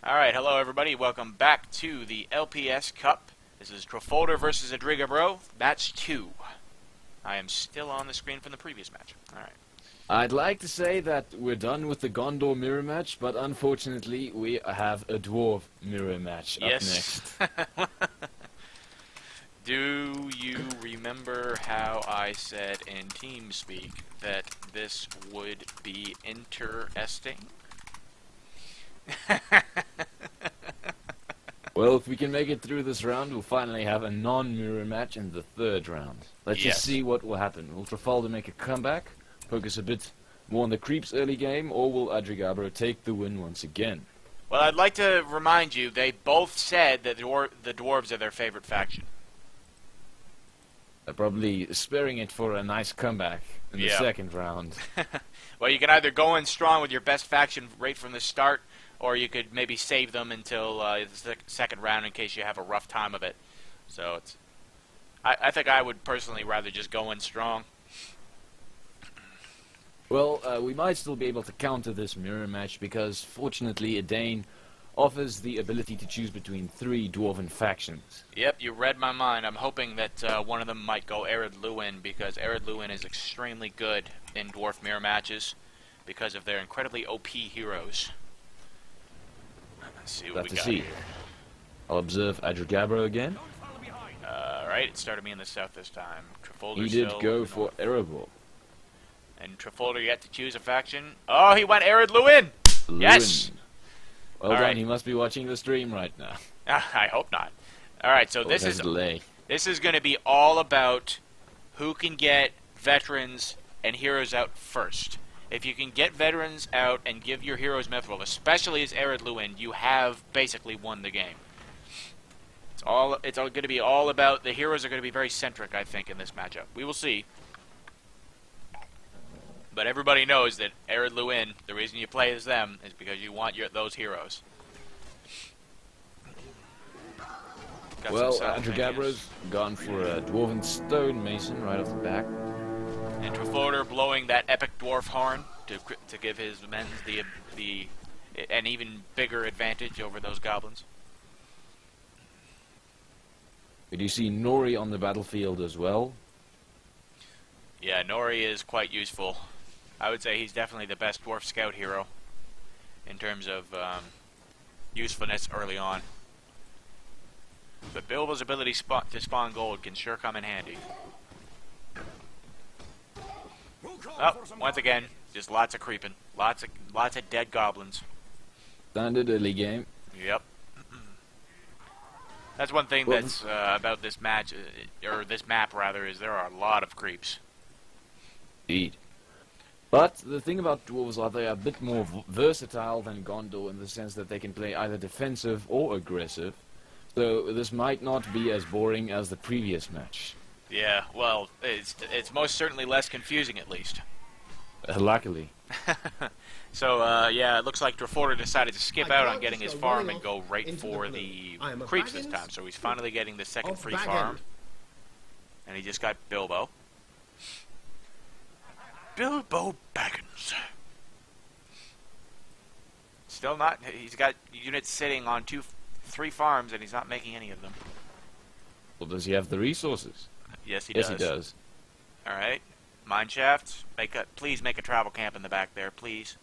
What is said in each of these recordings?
Alright, hello everybody. Welcome back to the LPS Cup. This is Trafolder versus Adriggabro, match 2. I am still on the screen from the previous match. Alright. I'd like to say that we're done with the Gondor mirror match, but unfortunately we have a dwarf mirror match up next. Do you remember how I said in TeamSpeak that this would be interesting? Well, if we can make it through this round, we'll finally have a non-mirror match in the third round. Let's just see what will happen. Will Trafolder make a comeback, focus a bit more on the creeps early game, or will Adriggabro take the win once again? Well, I'd like to remind you, they both said that the dwarves are their favorite faction. They're probably sparing it for a nice comeback in the second round. Well, you can either go in strong with your best faction right from the start, or you could maybe save them until the second round in case you have a rough time of it. So it's, I think I would personally rather just go in strong. Well, we might still be able to counter this mirror match because, fortunately, a Dane offers the ability to choose between 3 dwarven factions. Yep, you read my mind. I'm hoping that one of them might go Ered Luin, because Ered Luin is extremely good in dwarf mirror matches because of their incredibly OP heroes. Let's see what we got here. I'll observe Adriggabro again. Alright, it started me in the south this time. Trafolder He did go for Erebor. And Trafolder yet to choose a faction. Oh, he went Ered Luin! Yes! Well done, he must be watching the stream right now. I hope not. Alright, so this is going to be all about who can get veterans and heroes out first. If you can get veterans out and give your heroes mithril, especially as Ered Luin, you have basically won the game. It's all going to be all about, the heroes are going to be very centric, I think, in this matchup. We will see. But everybody knows that Ered Luin, the reason you play as them is because you want those heroes. Well, Adriggabro's gone for a Dwarven Stone Mason right off the back. And Trafolder blowing that epic dwarf horn to give his men an even bigger advantage over those goblins. We do see Nori on the battlefield as well. Yeah, Nori is quite useful. I would say he's definitely the best dwarf scout hero in terms of usefulness early on. But Bilbo's ability to spawn gold can sure come in handy. Oh, once again, just lots of creeping. Lots of dead goblins. Standard early game. Yep. That's one thing that's about this match, or this map rather, is there are a lot of creeps. Indeed. But the thing about dwarves are they are a bit more versatile than Gondor in the sense that they can play either defensive or aggressive. So this might not be as boring as the previous match. Yeah, well, it's most certainly less confusing at least. Luckily. So, yeah, it looks like Trafolder decided to skip out on getting his farm and go right for the creeps this time. So he's finally getting the second free farm. And he just got Bilbo. Bilbo Baggins. Still not, he's got units sitting on 3 farms and he's not making any of them. Well, does he have the resources? Yes, he does. Yes, he does. Alright. Mineshaft. Please make a travel camp in the back there, please.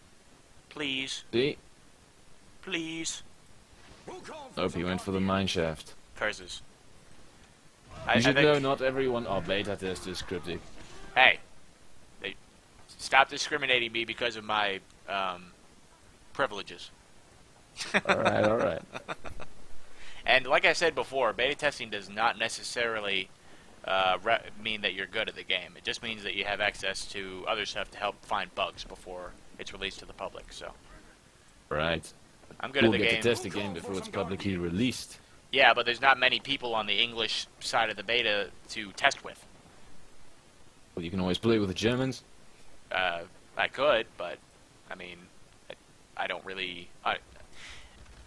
Please. See? Please. Nope, he went for the mineshaft. Curses. You should know not everyone are beta testers, KryPtik. Hey. Stop discriminating me because of my privileges. Alright, alright. And like I said before, beta testing does not necessarily mean that you're good at the game. It just means that you have access to other stuff to help find bugs before it's released to the public. So, right. I'm good at the game. We'll get to test the game before it's publicly released. Yeah, but there's not many people on the English side of the beta to test with. Well, you can always play with the Germans. I could, but I mean, I don't really.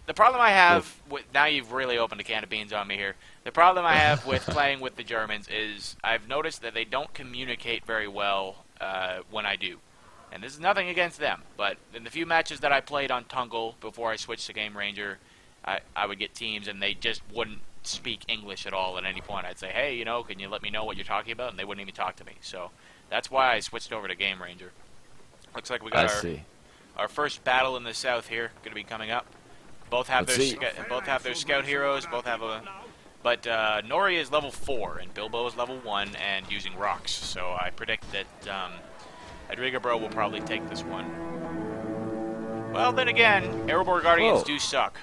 The problem I have with, now you've really opened a can of beans on me here. The problem I have with playing with the Germans is I've noticed that they don't communicate very well when I do. And this is nothing against them, but in the few matches that I played on Tungle before I switched to Game Ranger, I would get teams and they just wouldn't speak English at all at any point. I'd say, hey, can you let me know what you're talking about? And they wouldn't even talk to me. So that's why I switched over to Game Ranger. Looks like we got our first battle in the south here going to be coming up. Both have their scout heroes. But Nori is level 4 and Bilbo is level 1 and using rocks. So I predict that Adriggabro will probably take this one. Well, then again, Erebor Guardians do suck.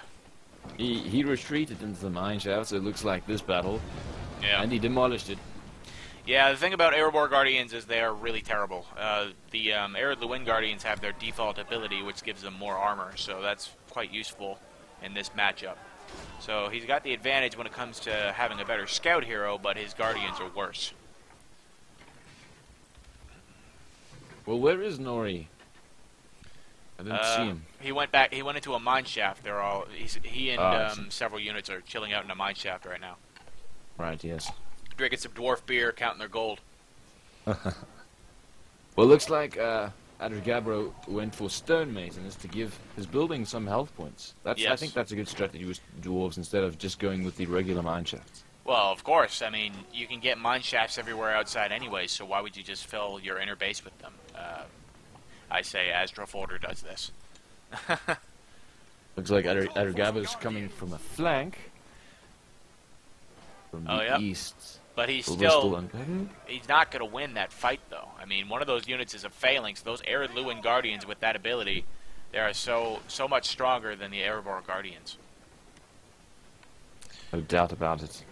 He retreated into the mine shaft, so it looks like this battle. Yeah. And he demolished it. Yeah, the thing about Erebor Guardians is they are really terrible. The Arid Luin Guardians have their default ability, which gives them more armor, so that's quite useful in this matchup. So he's got the advantage when it comes to having a better scout hero, but his Guardians are worse. Well, where is Nori? I didn't see him. He went back. He went into a mine shaft. He and several units are chilling out in a mine shaft right now. Right. Yes. Drinking some dwarf beer, counting their gold. Well, looks like Adriggabro went for stonemasons to give his building some health points. Yes. I think that's a good strategy with dwarves instead of just going with the regular mine shafts. Well, of course. I mean, you can get mine shafts everywhere outside anyway, so why would you just fill your inner base with them? I say as Trafolder does this. Looks like Adriggabro's coming from a flank. From the east. But he's not going to win that fight, though. I mean, one of those units is a phalanx. Those Arid Luin Guardians with that ability, they are so much stronger than the Erebor Guardians. No doubt about it.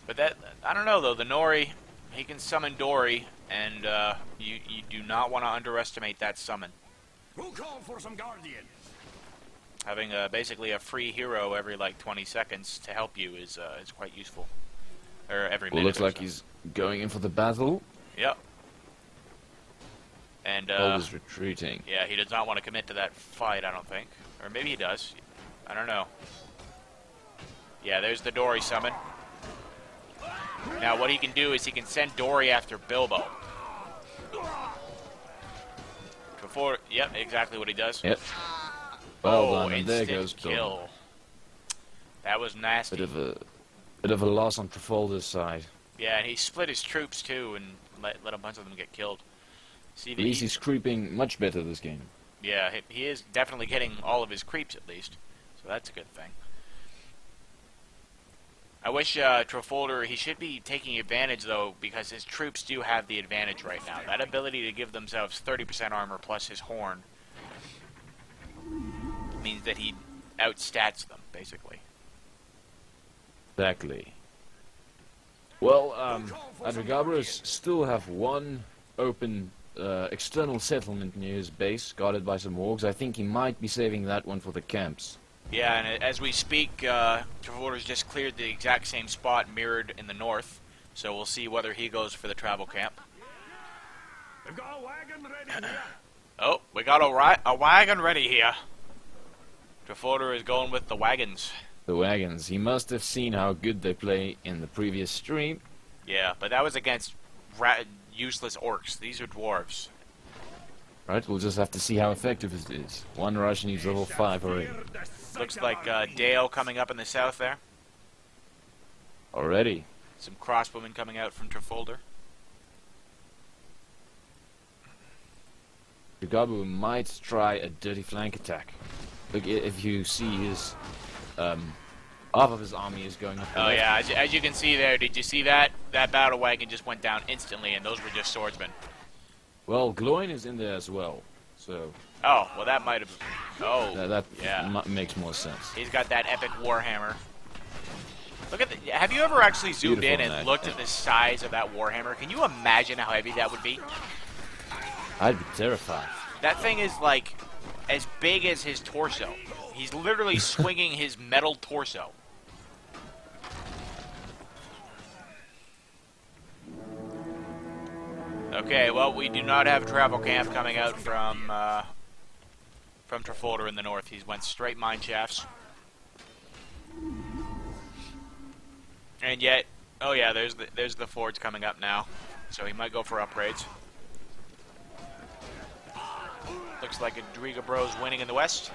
But I don't know, though. The Nori, he can summon Dory, and you do not want to underestimate that summon. We'll call for some Guardians. Having basically a free hero every, 20 seconds to help you is quite useful. Or every minute. Well, looks like he's going in for the battle. Yep. And always retreating. Yeah, he does not want to commit to that fight, I don't think. Or maybe he does. I don't know. Yeah, there's the Dory summon. Now what he can do is he can send Dory after Bilbo. Yep, exactly what he does. Yep. Well done, and there goes kill. That was nasty. Bit of a loss on Trafolder's side. Yeah, and he split his troops too and let a bunch of them get killed. See, at least he's creeping much better this game. Yeah, he is definitely getting all of his creeps at least, so that's a good thing. I wish Trafolder, he should be taking advantage though, because his troops do have the advantage right now. That ability to give themselves 30% armor plus his horn means that he outstats them, basically. Exactly. Well, Adriggabro still have one open external settlement near his base, guarded by some orcs. I think he might be saving that one for the camps. Yeah, and as we speak, Trafolder's just cleared the exact same spot mirrored in the north, so we'll see whether he goes for the travel camp. We've got a wagon ready here. Oh, we got a wagon ready here. Trafolder is going with the wagons. The wagons. He must have seen how good they play in the previous stream. Yeah, but that was against useless orcs. These are dwarves. Right, we'll just have to see how effective it is. One rush needs level 5 already. Looks like Dale coming up in the south there. Already. Some crossbowmen coming out from Trafolder. Adriggabro might try a dirty flank attack. Look, if you see his... half of his army is going up the left. Yeah, as you can see there, did you see that? That battle wagon just went down instantly, and those were just swordsmen. Well, Gloin is in there as well, so... Oh, well that might have... Oh, that makes more sense. He's got that epic warhammer. Look at the... Have you ever actually zoomed in and looked at the size of that warhammer? Can you imagine how heavy that would be? I'd be terrified. That thing is like as big as his torso. He's literally swinging his metal torso. Okay, well, we do not have a travel camp coming out from Trafolder in the north. He went straight mine shafts. And yet, oh yeah, there's the forge coming up now. So he might go for upgrades. Looks like Adriggabro's winning in the West.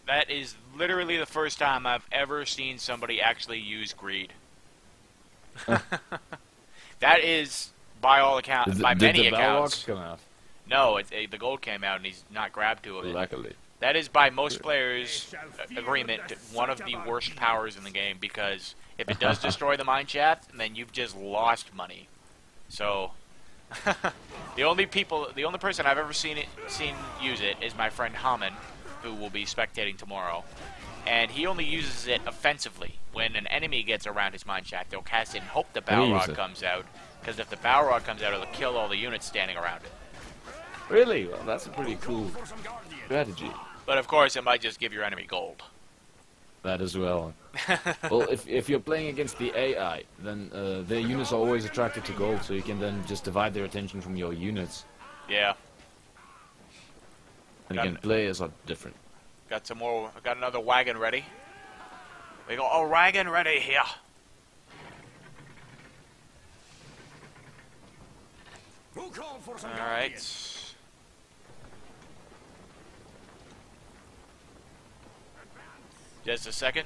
That is literally the first time I've ever seen somebody actually use greed. That is, by all accounts, by many accounts. Did the Balrogs come out? No, the gold came out and he's not grabbed to it. Luckily. That is, by most players' agreement, one of the worst powers in the game, because if it does destroy the mine shaft, then you've just lost money. So, the only person I've ever seen use it is my friend Haman, who will be spectating tomorrow, and he only uses it offensively. When an enemy gets around his mine shaft, they'll cast it and hope the Balrog comes out, because if the Balrog comes out, it'll kill all the units standing around it. Really? Well, that's a pretty cool strategy. But of course, it might just give your enemy gold. That as well. Well, if you're playing against the AI, then their units are always attracted to gold, so you can then just divide their attention from your units. Yeah. And again, players are different. Got some more. Got another wagon ready. We got a wagon ready here. All right. Just a second.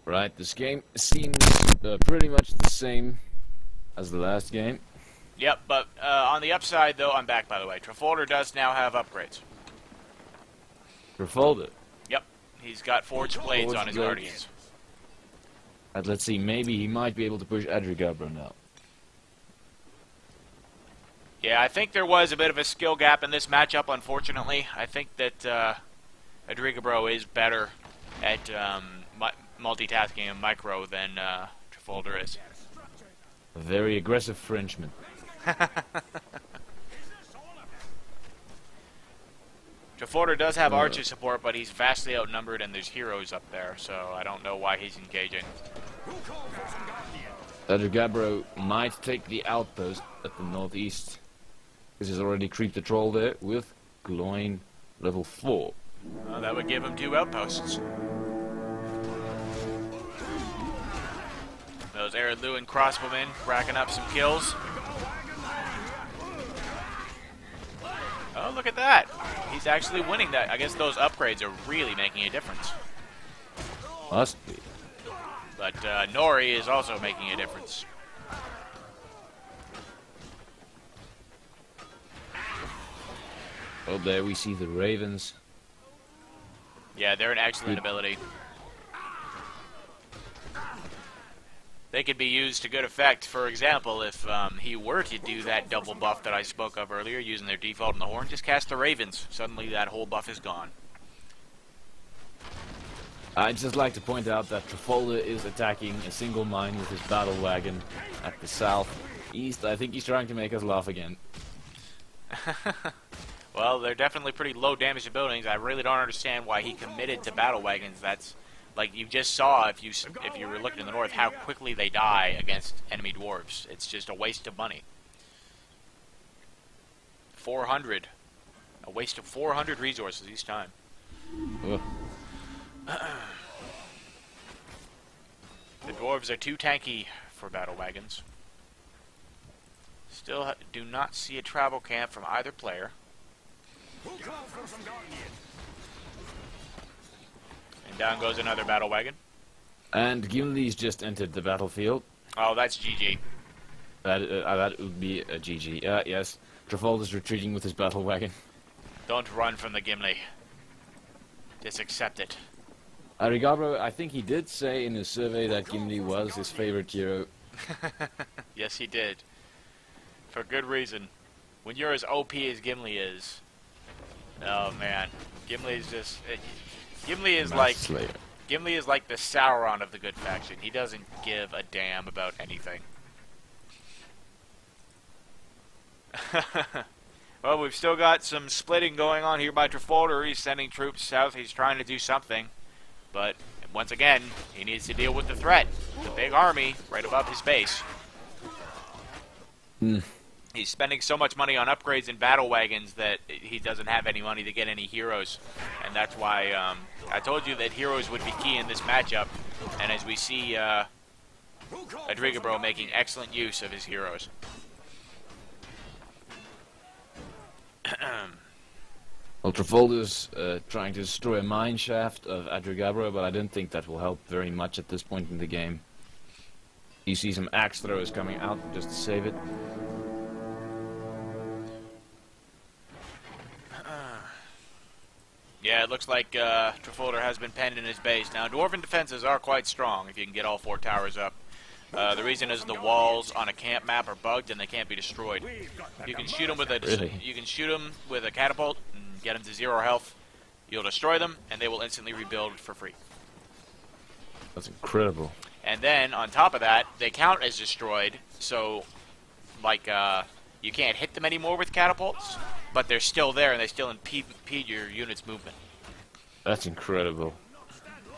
Right, this game seems pretty much the same as the last game. Yep, but on the upside, though, I'm back, by the way. Trafolder does now have upgrades. Trafolder? Yep, he's got forged blades on his Guardians. And let's see, maybe he might be able to push Adriggabro now. Yeah, I think there was a bit of a skill gap in this matchup, unfortunately. I think that Adriggabro is better at multitasking and micro than Trafolder is. A very aggressive Frenchman. Trafolder does have archer support, but he's vastly outnumbered and there's heroes up there, so I don't know why he's engaging. Adriggabro might take the outpost at the northeast, because he's already creeped the troll there with Gloin level 4. Well, that would give him 2 outposts. Those Eredluin crossbowmen racking up some kills. Oh, look at that. He's actually winning that. I guess those upgrades are really making a difference. Must be. But Nori is also making a difference. Oh, there we see the Ravens. Yeah, they're an excellent ability. They could be used to good effect. For example, if he were to do that double buff that I spoke of earlier, using their default in the horn, just cast the Ravens. Suddenly that whole buff is gone. I'd just like to point out that Trafolder is attacking a single mine with his battle wagon at the southeast. I think he's trying to make us laugh again. Well, they're definitely pretty low damage buildings. I really don't understand why he committed to battle wagons. That's like you just saw if you were looking in the north how quickly they die against enemy dwarves. It's just a waste of money. 400, a waste of 400 resources each time. Ugh. The dwarves are too tanky for battle wagons. Still do not see a travel camp from either player. And down goes another battle wagon. And Gimli's just entered the battlefield. Oh, that's GG. That would be a GG. Yes, Trafolder's retreating with his battle wagon. Don't run from the Gimli. Just accept it. Adriggabro, I think he did say in his survey that Gimli was his favorite hero. Yes, he did. For good reason. When you're as OP as Gimli is, oh man, Gimli is just Gimli is like Slayer. Gimli is like the Sauron of the good faction. He doesn't give a damn about anything. Well, we've still got some splitting going on here by Trafolder. He's sending troops south. He's trying to do something. But, once again, he needs to deal with the threat. The big army right above his base. He's spending so much money on upgrades and battle wagons that he doesn't have any money to get any heroes. And that's why I told you that heroes would be key in this matchup. And as we see Adriggabro making excellent use of his heroes. Well, Trafolder's trying to destroy a mine shaft of Adriggabro, but I don't think that will help very much at this point in the game. You see some axe throwers coming out just to save it. Yeah, it looks like Trafolder has been penned in his base. Now, Dwarven defenses are quite strong if you can get all 4 towers up. The reason is the walls on a camp map are bugged and they can't be destroyed. You can shoot them with a catapult and get them to 0 health. You'll destroy them and they will instantly rebuild for free. That's incredible. And then on top of that, they count as destroyed. So, like, you can't hit them anymore with catapults, but they're still there and they still impede your unit's movement. That's incredible.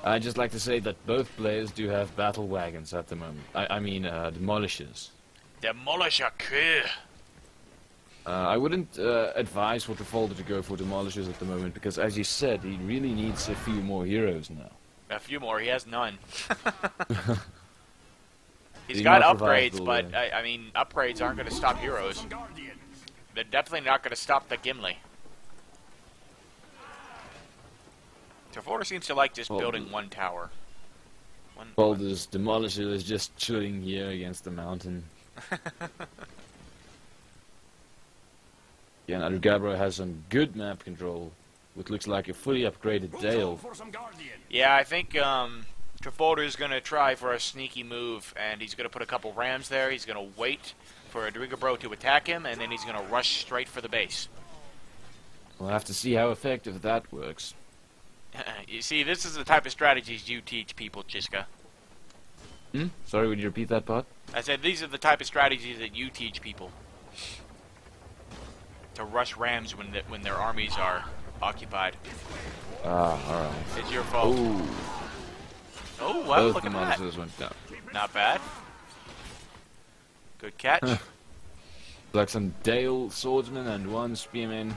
I'd just like to say that both players do have battle wagons at the moment. I mean, demolishers. Demolisher kill. I wouldn't advise for Trafolder to go for demolishers at the moment because, as you said, he really needs a few more heroes now. A few more. He has none. He's got upgrades, but I mean, upgrades aren't going to stop heroes. They're definitely not going to stop the Gimli. Trafolder seems to like just building 1 tower. This demolisher is just chilling here against the mountain. Yeah, and Adriggabro has some good map control, which looks like a fully upgraded Dale. Yeah, I think Trafolder is going to try for a sneaky move, and he's going to put a couple rams there. He's going to wait for Adriggabro to attack him, and then he's going to rush straight for the base. We'll have to see how effective that works. You see, this is the type of strategies you teach people, Chiska. Sorry, would you repeat that part? I said these are the type of strategies that you teach people. To rush rams when their armies are occupied. Alright. It's your fault. Ooh. Oh, wow, Both look at that. demolishers went down. Not bad. Good catch. Like some Dale swordsmen and 1 spearman.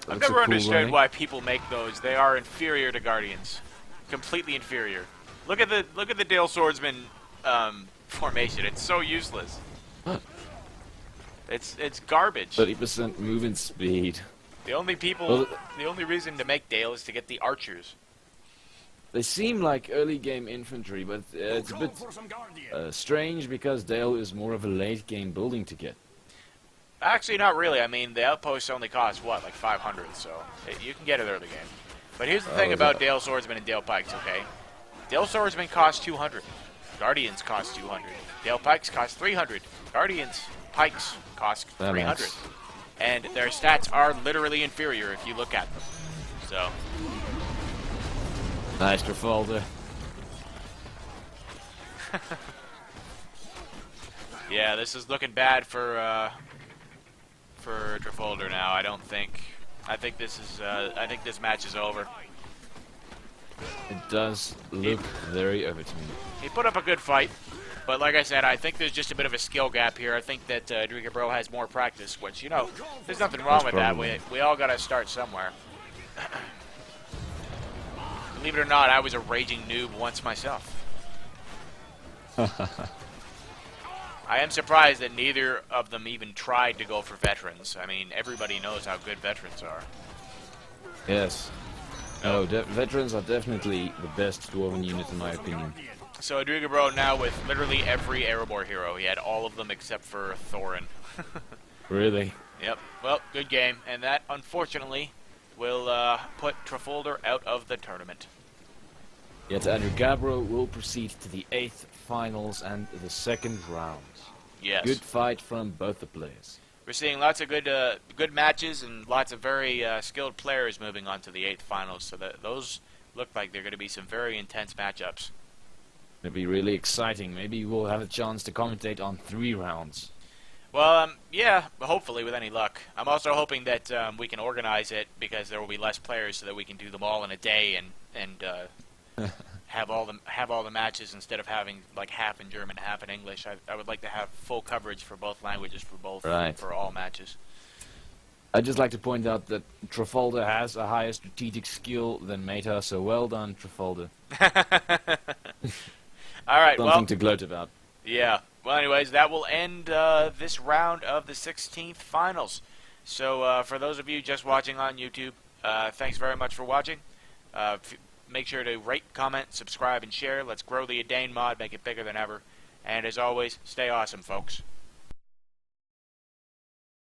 I've never understood why people make those. They are inferior to Guardians. Completely inferior. Look at the Dale Swordsman formation. It's so useless. It's garbage. 30% movement speed. The only reason to make Dale is to get the archers. They seem like early game infantry, but it's a bit strange because Dale is more of a late game building to get. Actually, not really. I mean, the outposts only cost, what, like 500, so you can get it early game. But here's the thing about Dale Swordsman and Dale Pikes, okay? Dale Swordsman cost 200. Guardians cost 200. Dale Pikes cost 300. Guardians Pikes cost 300. And their stats are literally inferior if you look at them. So. Nice, Trafolder. Yeah, this is looking bad for Trafolder now. I think this match is over. It does look very over to me. He put up a good fight, but like I said, I think there's just a bit of a skill gap here. I think that Adriggabro has more practice, which, you know, there's nothing wrong with that. We all gotta start somewhere. Believe it or not, I was a raging noob once myself. I am surprised that neither of them even tried to go for veterans. I mean, everybody knows how good veterans are. Yes. No, veterans are definitely the best Dwarven unit in my opinion. So Adriggabro now with literally every Erebor hero. He had all of them except for Thorin. Really? Yep. Well, good game. And that, unfortunately, will put Trafolder out of the tournament. Yet Adriggabro will proceed to the 8th finals and the 2nd round. Yes. Good fight from both the players. We're seeing lots of good matches and lots of very skilled players moving on to the 8th finals. So that those look like they're going to be some very intense matchups. It'll be really exciting. Maybe we'll have a chance to commentate on 3 rounds. Well, yeah, hopefully with any luck. I'm also hoping that we can organize it because there will be less players so that we can do them all in a day and have all the matches instead of having like half in German, half in English. I would like to have full coverage for both languages for all matches. I'd just like to point out that Trafolder has a higher strategic skill than Meta, so well done, Trafolder. All right, Something to gloat about. Yeah. Well, anyways, that will end this round of the 16th finals. So for those of you just watching on YouTube, thanks very much for watching. Make sure to rate, comment, subscribe, and share. Let's grow the Adane mod, make it bigger than ever. And as always, stay awesome, folks.